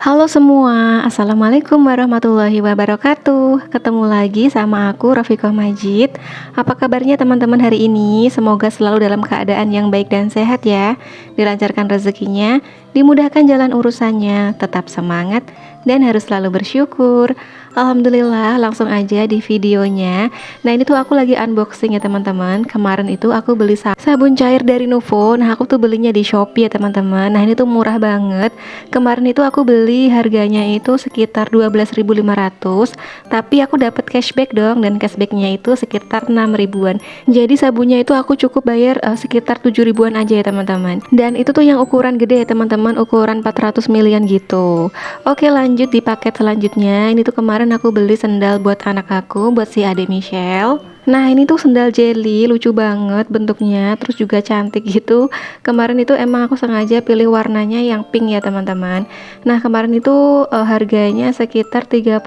Halo semua, Assalamualaikum warahmatullahi wabarakatuh. Ketemu lagi sama aku Rafiqah Majid. Apa kabarnya teman-teman hari ini? Semoga selalu dalam keadaan yang baik dan sehat ya. Dilancarkan rezekinya, dimudahkan jalan urusannya, tetap semangat dan harus selalu bersyukur. Alhamdulillah, langsung aja di videonya. Nah, ini tuh aku lagi unboxing ya teman-teman. Kemarin itu aku beli sabun cair dari Nuvo. Nah, aku tuh belinya di Shopee ya teman-teman. Nah, ini tuh murah banget. Kemarin itu aku beli harganya itu sekitar 12.500, tapi aku dapat cashback dong, dan cashbacknya itu sekitar 6 ribuan. Jadi sabunnya itu aku cukup bayar sekitar 7 ribuan aja ya teman-teman. Dan itu tuh yang ukuran gede ya teman-teman, ukuran 400 milian gitu. Oke, lanjut di paket selanjutnya. Ini tuh kemarin aku beli sendal buat anak aku, buat si adik Michelle. Nah, ini tuh sendal jelly, lucu banget bentuknya, terus juga cantik gitu. Kemarin itu emang aku sengaja pilih warnanya yang pink ya teman-teman. Nah, kemarin itu harganya sekitar 35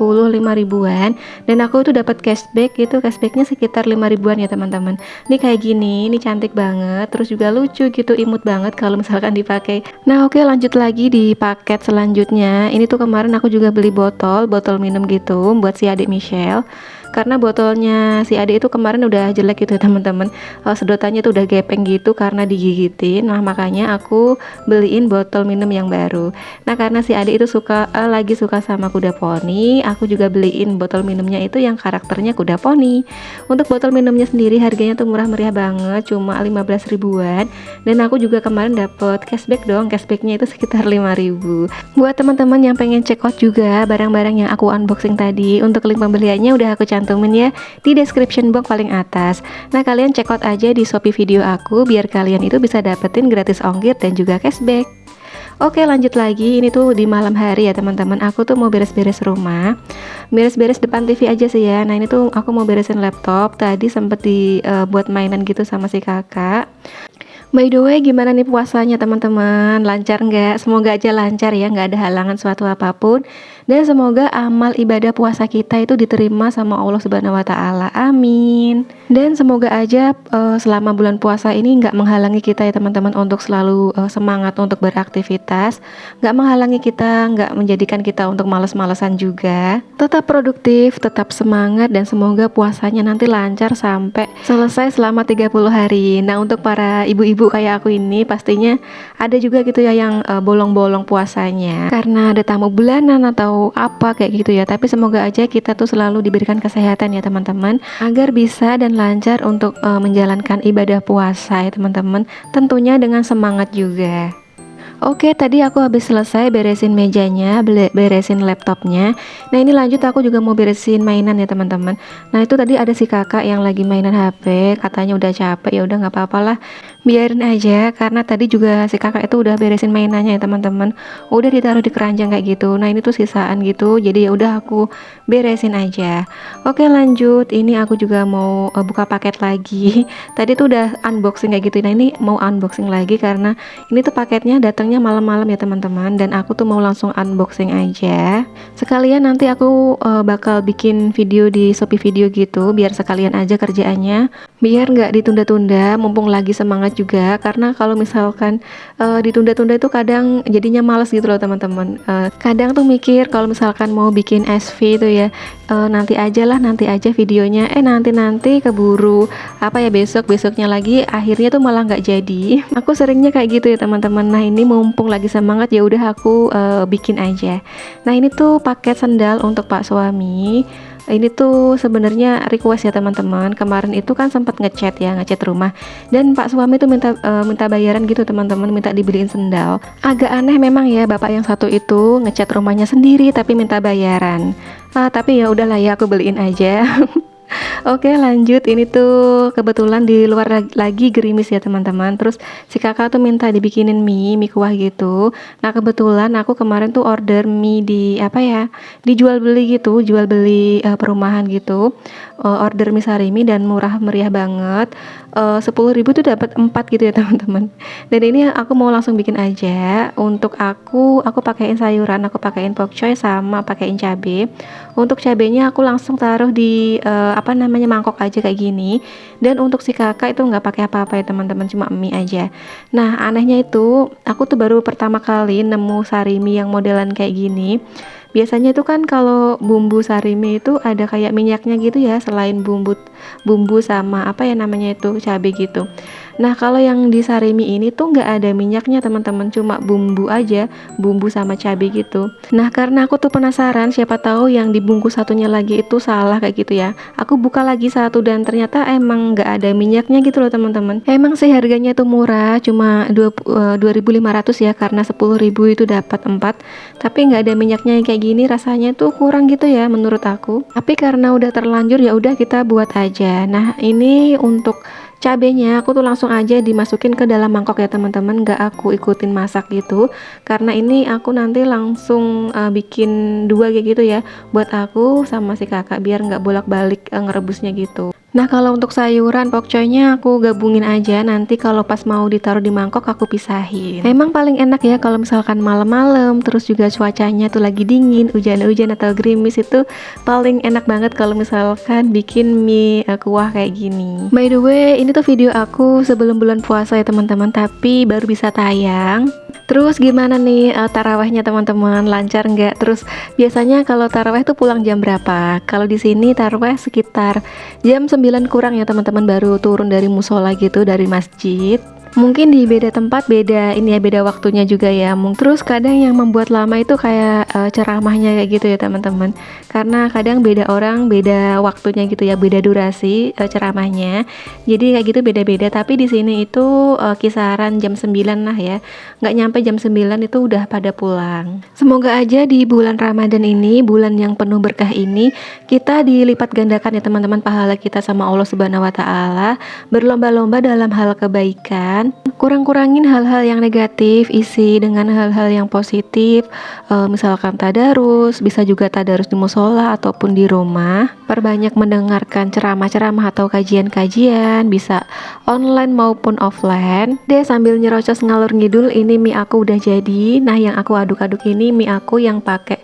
ribuan, dan aku tuh dapat cashback gitu, cashbacknya sekitar 5 ribuan ya teman-teman. Ini kayak gini, ini cantik banget, terus juga lucu gitu, imut banget kalau misalkan dipakai. Nah, oke, lanjut lagi di paket selanjutnya. Ini tuh kemarin aku juga beli botol minum gitu buat si adik Michelle, karena botolnya si adik itu kemarin udah jelek gitu ya teman-teman. Sedotannya tuh udah gepeng gitu karena digigitin. Nah, makanya aku beliin botol minum yang baru. Nah, karena si adik itu lagi suka sama kuda poni, aku juga beliin botol minumnya itu yang karakternya kuda poni. Untuk botol minumnya sendiri harganya tuh murah meriah banget, cuma 15 ribuan, dan aku juga kemarin dapet cashback dong. Cashbacknya itu sekitar 5.000. Buat teman-teman yang pengen check out juga barang-barang yang aku unboxing tadi, untuk link pembeliannya udah aku cantumin ya di description box paling atas. Nah, kalian check out aja di Shopee video aku biar kalian itu bisa dapetin gratis ongkir dan juga cashback. Oke, lanjut lagi. Ini tuh di malam hari ya teman-teman, aku tuh mau beres-beres rumah, beres-beres depan TV aja sih ya. Nah, ini tuh aku mau beresin laptop, tadi sempet dibuat mainan gitu sama si kakak. By the way, gimana nih puasanya teman-teman? Lancar nggak? Semoga aja lancar ya, nggak ada halangan suatu apapun. Dan semoga amal ibadah puasa kita itu diterima sama Allah Subhanahu wa Ta'ala. Amin. Dan semoga aja selama bulan puasa ini nggak menghalangi kita ya teman-teman untuk selalu semangat untuk beraktivitas, nggak menghalangi kita, nggak menjadikan kita untuk males-malesan juga. Tetap produktif, tetap semangat, dan semoga puasanya nanti lancar sampai selesai selama 30 hari. Nah, untuk para ibu-ibu kayak aku ini pastinya ada juga gitu ya yang bolong-bolong puasanya karena ada tamu bulanan atau apa kayak gitu ya. Tapi semoga aja kita tuh selalu diberikan kesehatan ya teman-teman, agar bisa dan lancar untuk menjalankan ibadah puasa ya teman-teman, tentunya dengan semangat juga. Oke, tadi aku habis selesai beresin mejanya, beresin laptopnya. Nah, ini lanjut aku juga mau beresin mainan ya teman-teman. Nah, itu tadi ada si kakak yang lagi mainan HP, katanya udah capek. Ya udah nggak apa-apa lah, biarin aja, karena tadi juga si kakak itu udah beresin mainannya ya teman-teman. Udah ditaruh di keranjang kayak gitu. Nah, ini tuh sisaan gitu. Jadi ya udah aku beresin aja. Oke, lanjut. Ini aku juga mau buka paket lagi. Tadi tuh udah unboxing kayak gitu. Nah, ini mau unboxing lagi karena ini tuh paketnya datangnya malam-malam ya teman-teman, dan aku tuh mau langsung unboxing aja. Sekalian nanti aku bakal bikin video di Shopee video gitu, biar sekalian aja kerjaannya, biar nggak ditunda-tunda, mumpung lagi semangat juga. Karena kalau misalkan ditunda-tunda itu kadang jadinya males gitu loh teman-teman. Kadang tuh mikir kalau misalkan mau bikin SV itu ya, nanti aja lah, nanti aja videonya, nanti keburu apa ya, besoknya lagi, akhirnya tuh malah nggak jadi. Aku seringnya kayak gitu ya teman-teman. Nah, ini mumpung lagi semangat ya udah aku bikin aja. Nah, ini tuh paket sendal untuk Pak suami. Ini tuh sebenarnya request ya teman-teman. Kemarin itu kan sempat ngechat rumah, dan Pak suami tuh minta bayaran gitu teman-teman, minta dibeliin sendal. Agak aneh memang ya, bapak yang satu itu ngechat rumahnya sendiri tapi minta bayaran. Tapi ya udahlah ya, aku beliin aja. Oke, lanjut. Ini tuh kebetulan di luar lagi gerimis ya teman-teman. Terus si kakak tuh minta dibikinin mie kuah gitu. Nah, kebetulan aku kemarin tuh order mie di apa ya, dijual beli gitu, jual beli perumahan gitu. Order mie Sarimi dan murah meriah banget. 10.000 tuh dapat 4 gitu ya teman-teman. Dan ini aku mau langsung bikin aja. Untuk aku pakaiin sayuran, aku pakaiin pokcoy sama pakaiin cabe. Untuk cabenya aku langsung taruh di apa namanya mangkok aja kayak gini. Dan untuk si kakak itu nggak pakai apa-apa ya teman-teman, cuma mie aja. Nah anehnya itu aku tuh baru pertama kali nemu sarimi yang modelan kayak gini. Biasanya itu kan kalau bumbu sarimi itu ada kayak minyaknya gitu ya, selain bumbu sama apa ya namanya itu cabai gitu. Nah kalau yang di sarimi ini tuh nggak ada minyaknya teman-teman, cuma bumbu aja, bumbu sama cabai gitu. Nah karena aku tuh penasaran, siapa tahu yang dibungkus satunya lagi itu salah kayak gitu ya. Aku buka lagi satu dan ternyata emang nggak ada minyaknya gitu loh teman-teman. Emang sih harganya tuh murah, cuma 2.500 ya, karena 10.000 itu dapat 4. Tapi nggak ada minyaknya yang kayak gini, rasanya tuh kurang gitu ya menurut aku. Tapi karena udah terlanjur ya udah kita buat aja. Nah ini untuk cabenya aku tuh langsung aja dimasukin ke dalam mangkok ya teman-teman, nggak aku ikutin masak gitu, karena ini aku nanti langsung bikin dua kayak gitu ya, buat aku sama si kakak biar nggak bolak-balik ngerebusnya gitu. Nah kalau untuk sayuran pokoknya aku gabungin aja, nanti kalau pas mau ditaruh di mangkok aku pisahin. Emang paling enak ya kalau misalkan malam-malam terus juga cuacanya tuh lagi dingin, hujan-hujan atau gerimis, itu paling enak banget kalau misalkan bikin mie kuah kayak gini. By the way ini tuh video aku sebelum bulan puasa ya teman-teman, tapi baru bisa tayang. Terus gimana nih tarawehnya teman-teman, lancar nggak? Terus biasanya kalau taraweh tuh pulang jam berapa? Kalau di sini taraweh sekitar jam 9 kurang ya teman-teman, baru turun dari musola gitu, dari masjid. Mungkin di beda tempat beda ini ya, beda waktunya juga ya. Terus kadang yang membuat lama itu kayak ceramahnya kayak gitu ya teman-teman, karena kadang beda orang beda waktunya gitu ya, beda durasi ceramahnya, jadi kayak gitu beda-beda. Tapi di sini itu kisaran jam 9 lah ya, nggak nyampe jam 9 itu udah pada pulang. Semoga aja di bulan Ramadan ini, bulan yang penuh berkah ini, kita dilipat gandakan ya teman-teman pahala kita sama Allah Subhanahu wa Ta'ala, berlomba-lomba dalam hal kebaikan. Kurang-kurangin hal-hal yang negatif, isi dengan hal-hal yang positif. Misalkan tadarus, bisa juga tadarus di musola ataupun di rumah. Perbanyak mendengarkan ceramah-ceramah atau kajian-kajian, bisa online maupun offline. Deh sambil nyerocos ngalur ngidul, ini mie aku udah jadi. Nah yang aku aduk-aduk ini mie aku yang pakai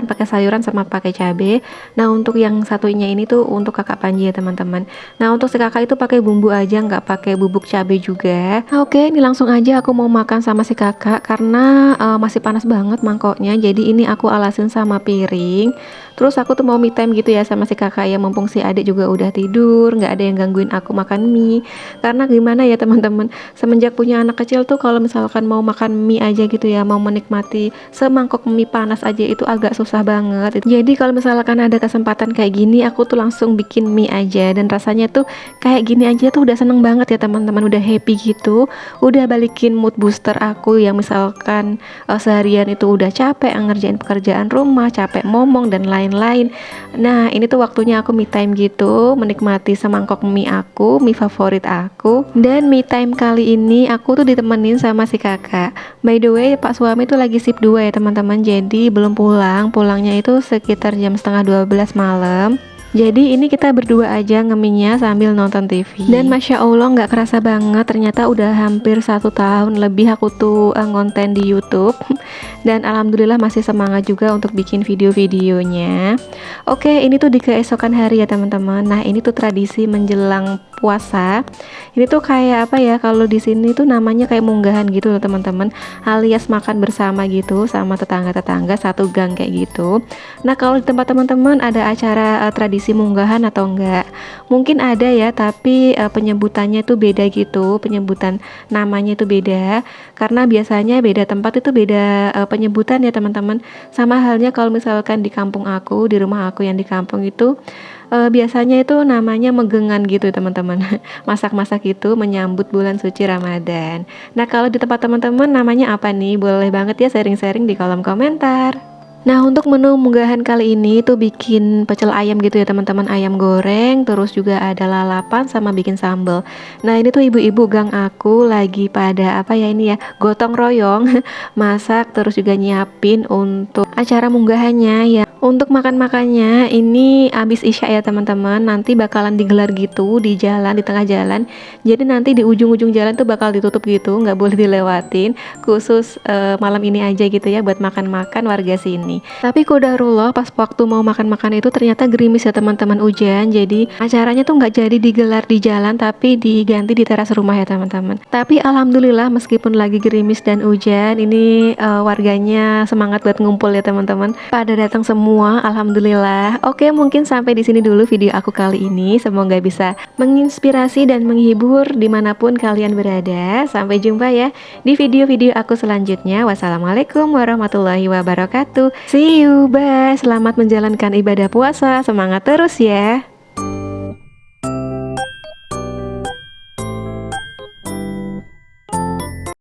pakai sayuran sama pakai cabe. Nah untuk yang satunya ini tuh untuk kakak Panji ya teman-teman. Nah untuk si kakak itu pakai bumbu aja, nggak pakai bubuk cabe juga. Nah, oke, ini langsung aja aku mau makan sama si kakak karena masih panas banget mangkoknya. Jadi ini aku alasin sama piring. Terus aku tuh mau me time gitu ya sama si kakak ya, mumpung si adik juga udah tidur, nggak ada yang gangguin aku makan mie. Karena gimana ya teman-teman, semenjak punya anak kecil tuh kalau misalkan mau makan mie aja gitu ya, mau menikmati semangkok mie panas aja itu agak susah banget. Jadi kalau misalkan ada kesempatan kayak gini, aku tuh langsung bikin mie aja, dan rasanya tuh kayak gini aja tuh udah seneng banget ya teman-teman, udah happy gitu, udah balikin mood booster aku yang misalkan seharian itu udah capek ngerjain pekerjaan rumah, capek ngomong dan lain-lain. Nah ini tuh waktunya aku me time gitu, menikmati semangkok mie aku, mie favorit aku. Dan me time kali ini aku tuh ditemenin sama si kakak. By the way pak suami tuh lagi shift 2 ya teman-teman, jadi belum pulangnya itu sekitar jam setengah 12 malam. Jadi ini kita berdua aja ngeminya sambil nonton TV. Dan Masya Allah nggak kerasa banget, ternyata udah hampir 1 tahun lebih aku tuh ngonten di YouTube. Dan alhamdulillah masih semangat juga untuk bikin video-videonya. Oke, ini tuh di keesokan hari ya teman-teman. Nah ini tuh tradisi menjelang puasa. Ini tuh kayak apa ya, kalau di sini tuh namanya kayak munggahan gitu loh teman-teman, alias makan bersama gitu sama tetangga-tetangga satu gang kayak gitu. Nah kalau di tempat teman-teman ada acara tradisi munggahan atau enggak? Mungkin ada ya, tapi penyebutannya tuh beda gitu, penyebutan namanya itu beda, karena biasanya beda tempat itu beda penyebutan ya teman-teman. Sama halnya kalau misalkan di kampung aku, di rumah aku yang di kampung itu biasanya itu namanya megengan gitu teman-teman. Masak-masak itu menyambut bulan suci Ramadan. Nah kalau di tempat teman-teman namanya apa nih? Boleh banget ya sharing-sharing di kolom komentar. Nah untuk menu munggahan kali ini tuh bikin pecel ayam gitu ya teman-teman, ayam goreng, terus juga ada lalapan sama bikin sambal. Nah ini tuh ibu-ibu gang aku lagi pada apa ya ini ya, gotong royong masak, terus juga nyiapin untuk acara munggahannya ya. Untuk makan-makannya ini abis isya ya teman-teman, nanti bakalan digelar gitu di jalan, di tengah jalan. Jadi nanti di ujung-ujung jalan tuh bakal ditutup gitu, nggak boleh dilewatin, khusus malam ini aja gitu ya buat makan-makan warga sini. nih. Tapi qadarullah pas waktu mau makan-makan itu ternyata gerimis ya teman-teman, hujan. Jadi acaranya tuh nggak jadi digelar di jalan tapi diganti di teras rumah ya teman-teman. Tapi alhamdulillah meskipun lagi gerimis dan hujan, ini warganya semangat buat ngumpul ya teman-teman. Pada datang semua, alhamdulillah. Oke, mungkin sampai di sini dulu video aku kali ini. Semoga bisa menginspirasi dan menghibur dimanapun kalian berada. Sampai jumpa ya di video-video aku selanjutnya. Wassalamualaikum warahmatullahi wabarakatuh. See you, bye. Selamat menjalankan ibadah puasa. Semangat terus ya.